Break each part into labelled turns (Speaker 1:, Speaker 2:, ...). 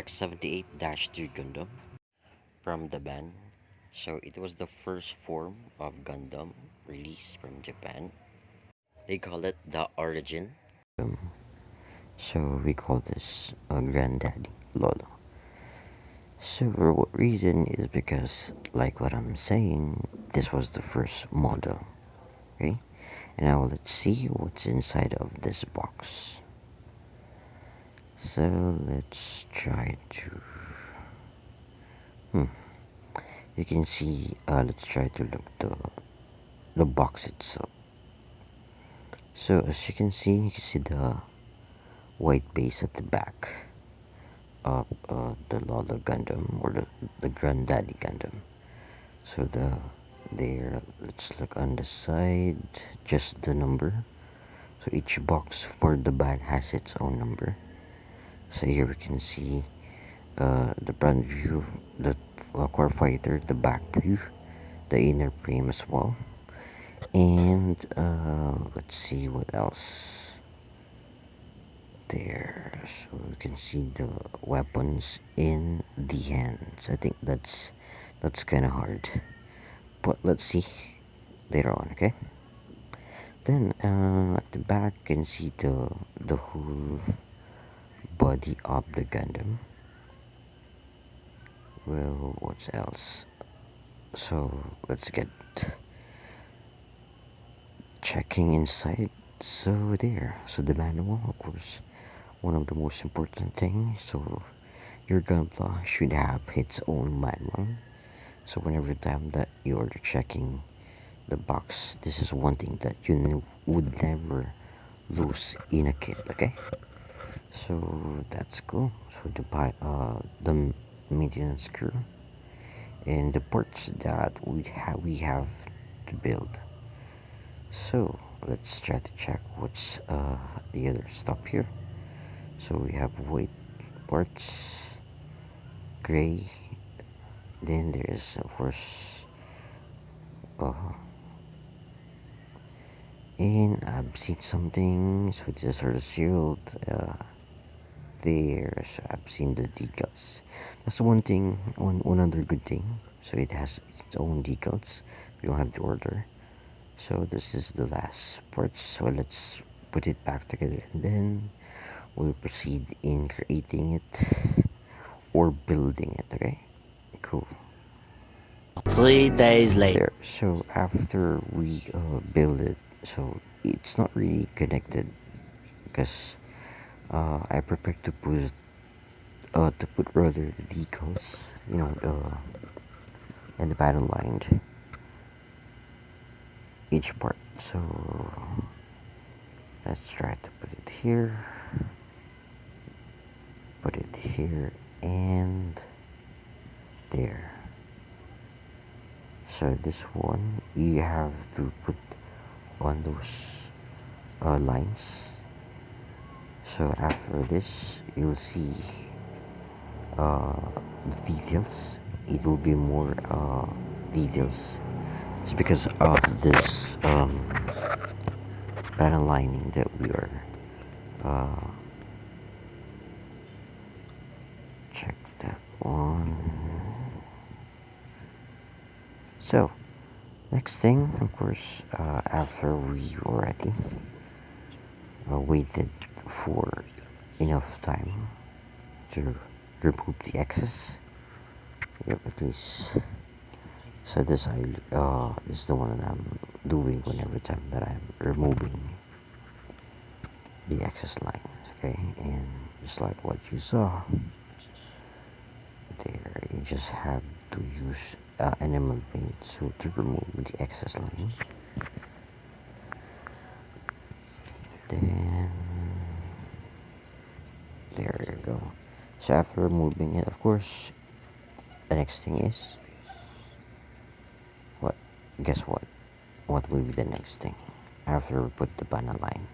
Speaker 1: RX-78-2 Gundam from Daban. So it was the first form of Gundam released from Japan. They call it the Origin. So we call this a granddaddy Lolo. So for what reason is because, like what I'm saying, this was the first model. Okay, and now let's see what's inside of this box. So let's try to you can see let's try to look the box itself. So as you can see the white base at the back of the Lolo Gundam, or the Granddaddy Gundam. So there, let's look on the side, just the number. So each box for the band has its own number. So here we can see the front view, the core fighter, the back view, the inner frame as well. And let's see what else there. So you can see the weapons in the hands. I think that's kind of hard, but let's see later on. Okay, then at the back you can see the whole body of the Gundam. Well, what else? So let's get checking inside. So there, so the manual, of course, one of the most important things. So your Gunpla should have its own manual. So whenever time that you're checking the box, this is one thing that you would never lose in a kit. Okay, so that's cool. So the maintenance crew and the parts that we have to build. So let's try to check what's the other stuff here. So we have white parts, gray, then there's of course and I've seen something, so this sort of shield there. So I've seen the decals. That's one thing, one other good thing. So it has its own decals. We don't have to order. So this is the last part. So let's put it back together, and then we'll proceed in creating it or building it. Okay, cool.
Speaker 2: 3 days later.
Speaker 1: There. So after we build it, so it's not really connected because I prefer to put rather the decals, and the battle line each part. So let's try to put it here and there. So this one you have to put on those lines. So after this you'll see the details. It will be more details. It's because of this pattern lining that we are uh, check that one. So next thing, of course, after we already waited for enough time to remove the excess. Yep, at least. So this is the one that I'm doing whenever time that I'm removing the excess lines. Okay, and just like what you saw there, you just have to use enamel paint to remove the excess line. Then there you go. So after removing it, of course, the next thing is what? Guess what? What will be the next thing after we put the banner line?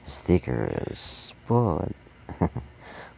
Speaker 1: Stickers, but of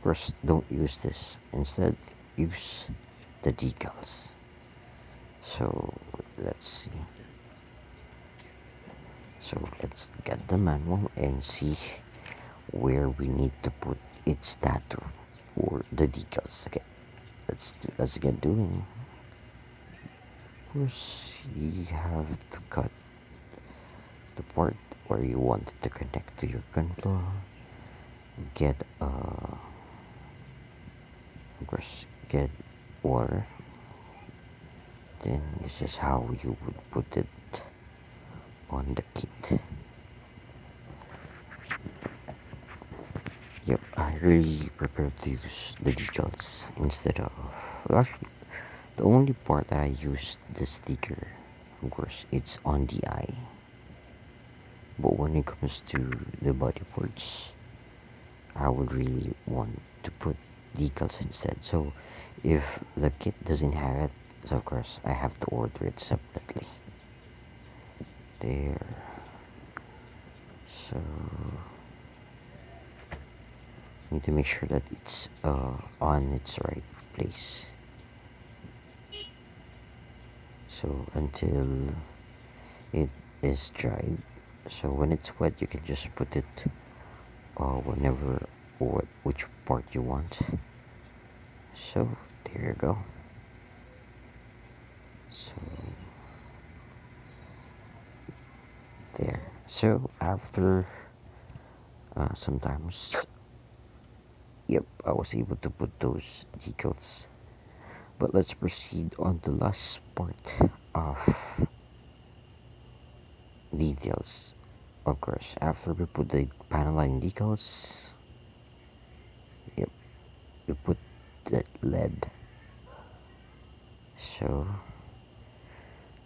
Speaker 1: course, don't use this. Instead, use the decals. So let's see. So let's get the manual and see where we need to put its tattoo. or the decals. Okay, let's get doing. Of course, you have to cut the part where you want it to connect to your Gunpla. Get of course, get water. Then this is how you would put it on the kit. Yep, I really prefer to use the decals instead of, well, actually, the only part that I use the sticker, of course, it's on the eye. But when it comes to the body parts, I would really want to put decals instead. So if the kit doesn't have it, so of course I have to order it separately. There. So need to make sure that it's on its right place. So until it is dried. So when it's wet, you can just put it whenever or which part you want. So there you go. So there. So after sometimes, yep, I was able to put those decals. But let's proceed on the last part of details. Of course, after we put the panel line decals, yep, we put the LED. So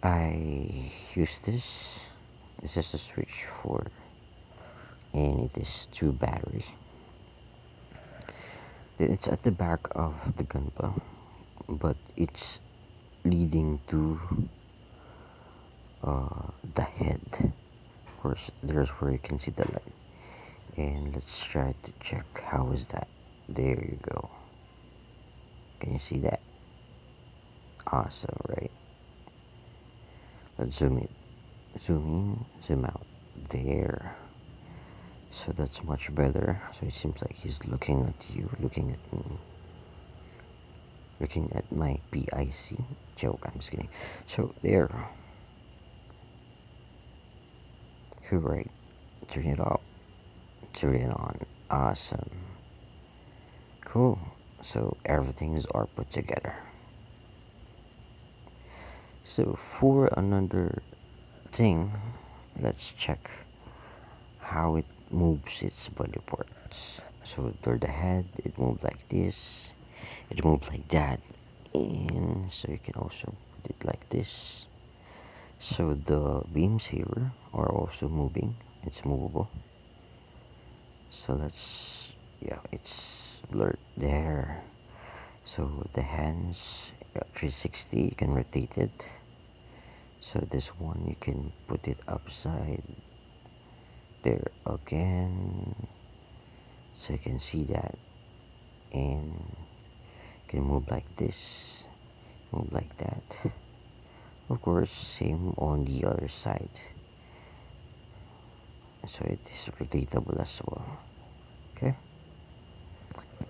Speaker 1: I use this. This is the switch for, and it is 2 batteries. It's at the back of the Gunpla, but it's leading to the head. Of course, there's where you can see the light. And let's try to check how is that. There you go. Can you see that? Awesome, right? Let's zoom in. Zoom in, zoom out. There. So that's much better. So it seems like he's looking at you, looking at me, looking at my PIC. Joke, I'm just kidding. So there. Hooray. Turn it off. Turn it on. Awesome. Cool. So everything's all put together. So for another thing, let's check how it moves its body parts. So for the head, it moves like this, it moves like that, and so you can also put it like this. So the beams here are also moving, it's movable. So let's, yeah, it's blurred there. So the hands, 360, you can rotate it. So this one you can put it upside there again, so you can see that, and you can move like this, move like that. Of course, same on the other side, so it is rotatable as well. Okay,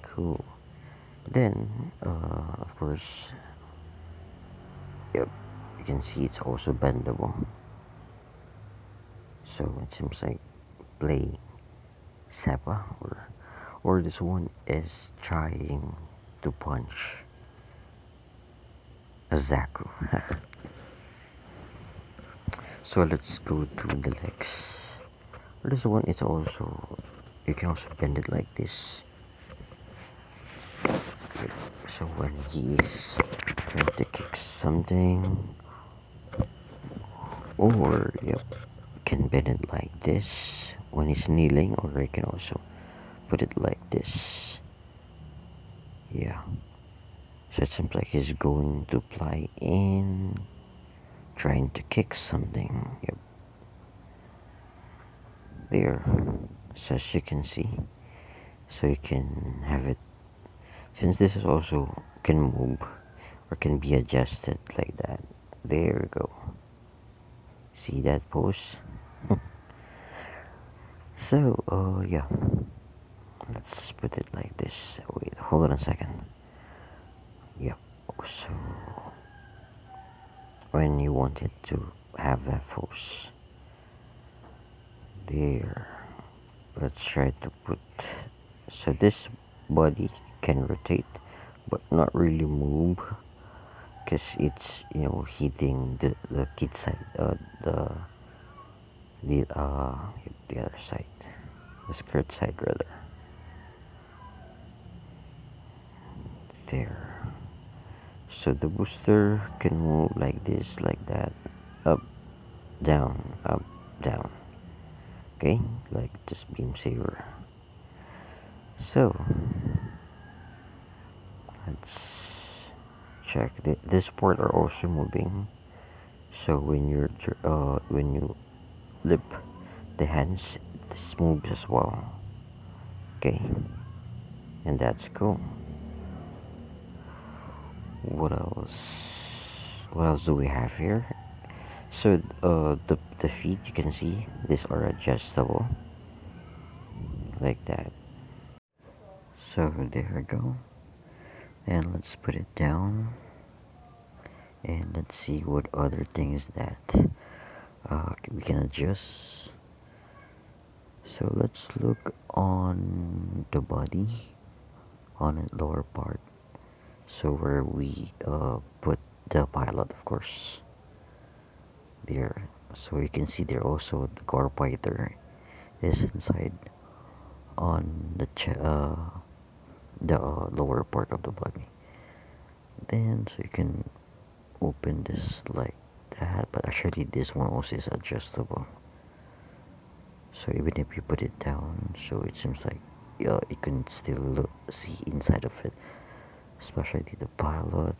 Speaker 1: cool. Then of course, yep, you can see it's also bendable, so it seems like play Sapa, or this one is trying to punch a Zaku. So let's go to the legs. This one is also, you can also bend it like this. So when he is trying to kick something, or yep, can bend it like this when he's kneeling, or I can also put it like this. Yeah. So it seems like he's going to fly in, trying to kick something. Yep. There. So as you can see, so you can have it, since this is also can move or can be adjusted like that. There we go. See that pose? So yeah, Let's put it like this. Wait, hold on a second. Yep. So when you want it to have that force, there. Let's try to put. So this body can rotate, but not really move, because it's hitting the kit side, the uh the other side, the skirt side rather. There. So the booster can move like this, like that, up, down, up, down. Okay, like this beam saver. So let's check. This part are also moving. So when you lip the hands, this moves as well. Okay, and that's cool. What else? What else do we have here? So the feet, you can see these are adjustable like that. So there we go. And let's put it down. And let's see what other things that we can adjust. So let's look on the body, on the lower part. So where we put the pilot, of course, there. So you can see there also the carburetor is inside on the lower part of the body. Then so you can open this like that, but actually this one also is adjustable. So even if you put it down, so it seems like you can still see inside of it, especially the pilot,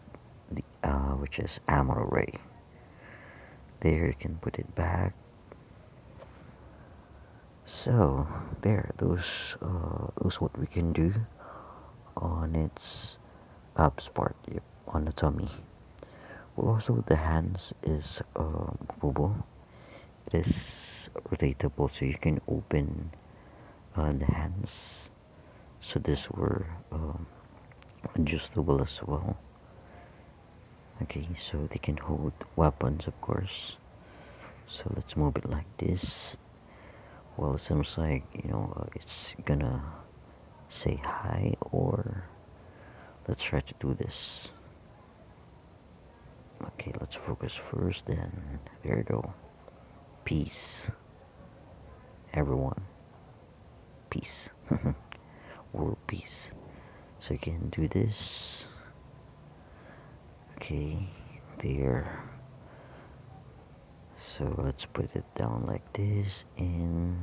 Speaker 1: which is ammo array. There you can put it back. So there, those what we can do on its abs part, yep, on the tummy. Well, also the hands is movable. It is rotatable, so you can open the hands. So this were adjustable as well. Okay, so they can hold weapons, of course. So let's move it like this. Well, it seems like it's gonna say hi, or let's try to do this. Okay, let's focus first. Then there you go. Peace, everyone. Peace. World peace. So you can do this. Okay, there. So let's put it down like this. And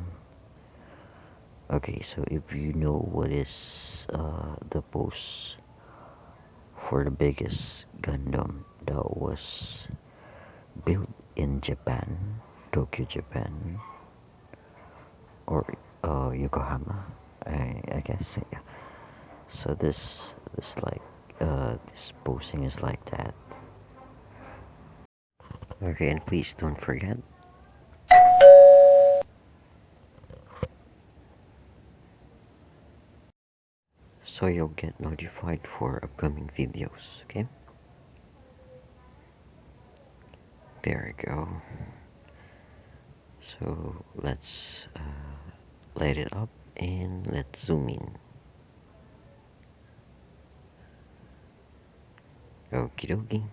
Speaker 1: okay, so if you know what is the pose for the biggest Gundam that was built in Japan, Tokyo, Japan, or Yokohama, I guess. Yeah. So this posing is like that. Okay, and please don't forget. So you'll get notified for upcoming videos. Okay. There we go. So let's light it up and let's zoom in. Okie dokie.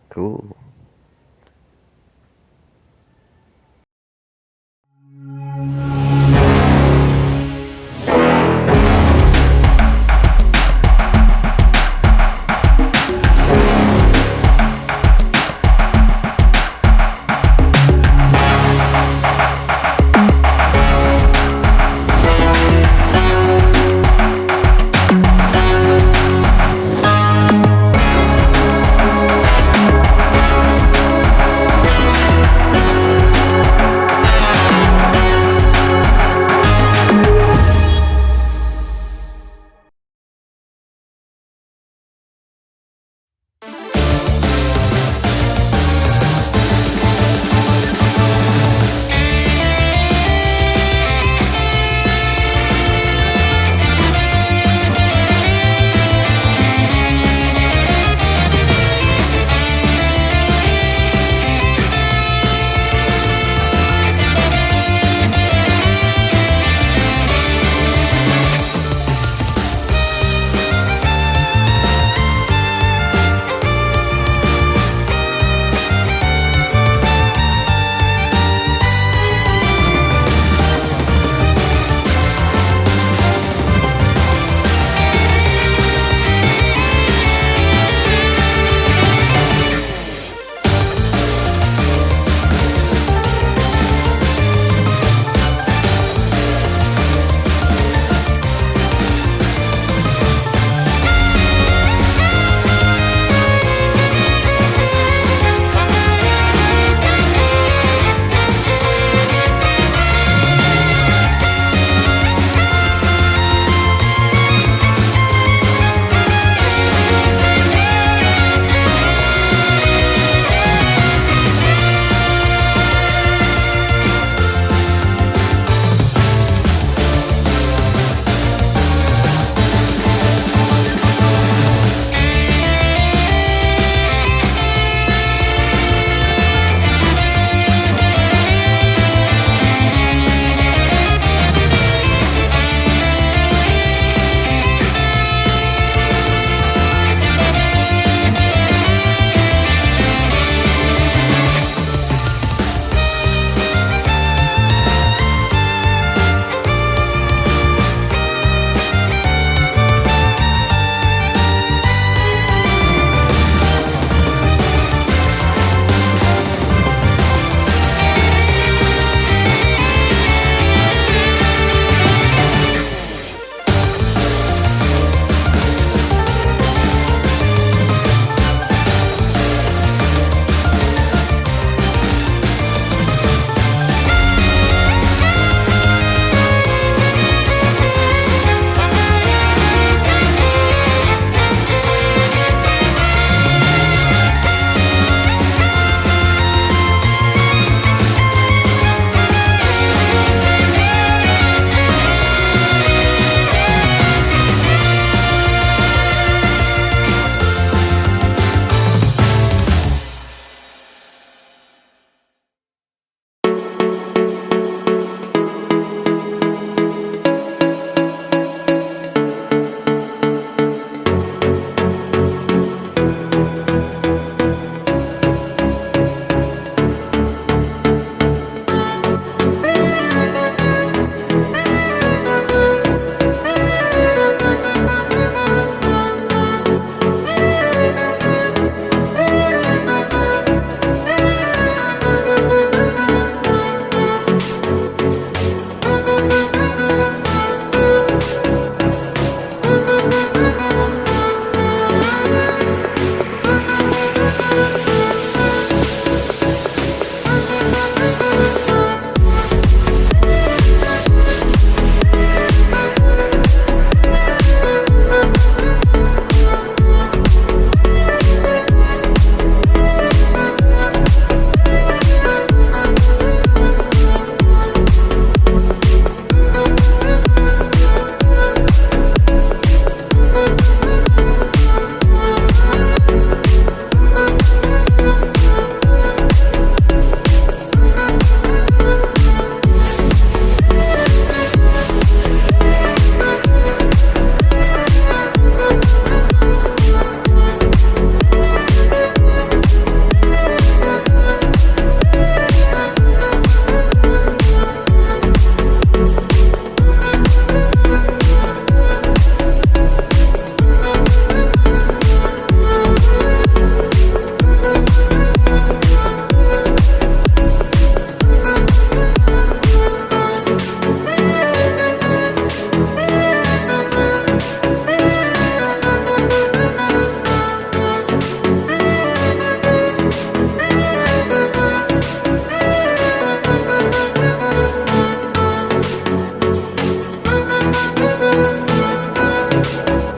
Speaker 1: Cool.